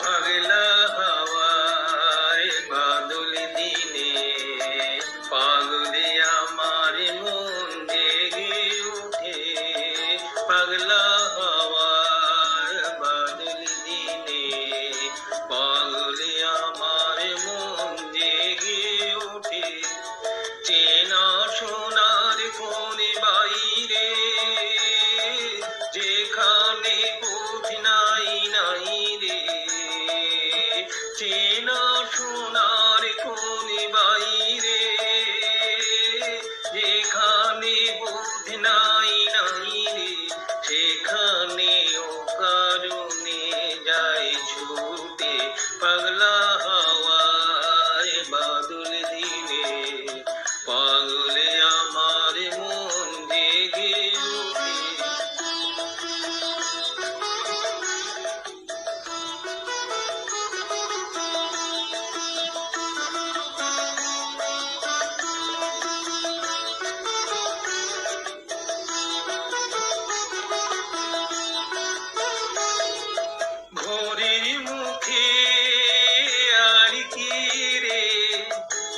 পাগলা হাওয়ায় বাদল দিনে পাগলে আমার মন জেগে ওঠে। পাগলা হাওয়ায় বাদল দিনে পাগলে আমার মন জেগে ওঠে। চেনা সোনার কোনে বাইরে যেখানে পথ নাই নাই রে। চেনা সোনার কোনে বাইরে যেখানে পথ নাই নাই রে। সেখানে ও কারণে যায় ছুটে। পাগলা হাওয়ায় বাদল দিনে পাগলে আমার মন জেগে ওঠে। ঘড়ির মুখে আর কি রে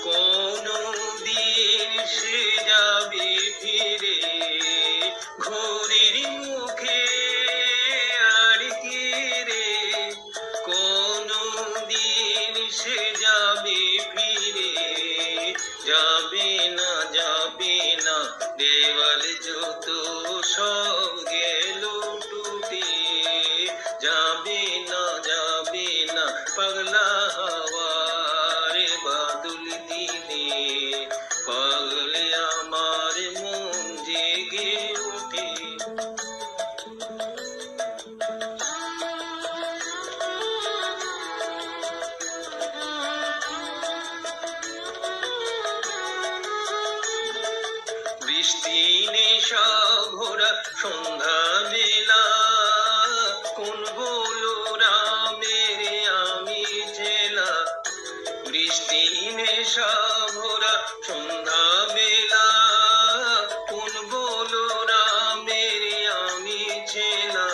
কোনো দিন সে যাবে ফিরে। ঘড়ির মুখে আর কি রে কোনো দিন সে যাবে ফিরে। যাবে না দেওয়াল যত সব গেল টুটে। যাবে না পাগলা হাওয়ার বাদল দিনে পাগলে আমার মন জেগে ওঠে। বৃষ্টি নেশা ভরা সন্ধ্যা বেলা কোন বলো রামের আমি চেলা। বৃষ্টি নেশা ভরা সন্ধ্যা বেলা কোন বলো রামের আমি চেলা।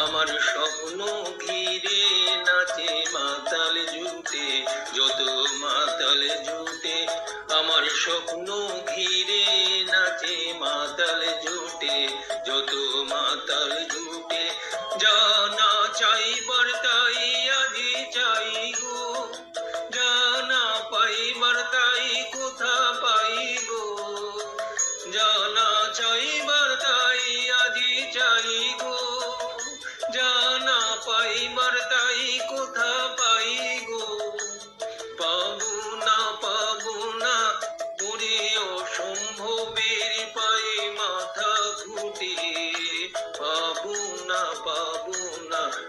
আমার স্বপ্ন ঘিরে নাচে মাতাল জুটে যত মাতাল জুটে। আমার স্বপ্ন ঘিরে নাচে মাতাল জুটে যত মাতাল জুটে। জানা চাইবার তাই আজি চাই গো, জানা পাইবার তাই কোথা পাই গো। জানা চাইবার তাই আজি চাই গো, জানা পাইবার তাই কোথা পাই গো। পাবো না ওরে অসম্ভবের পায়ে মাথা ঘুটে। পাবো না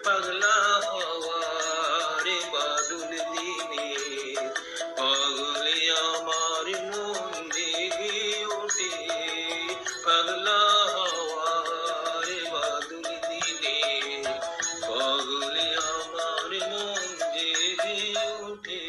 পাগলা হাওয়ার বাদল দিনে পাগলে আমার মন জেগে ওঠে। পাগলা হাওয়ার বাদল দিনে পাগলে আমার মন জেগে ওঠে।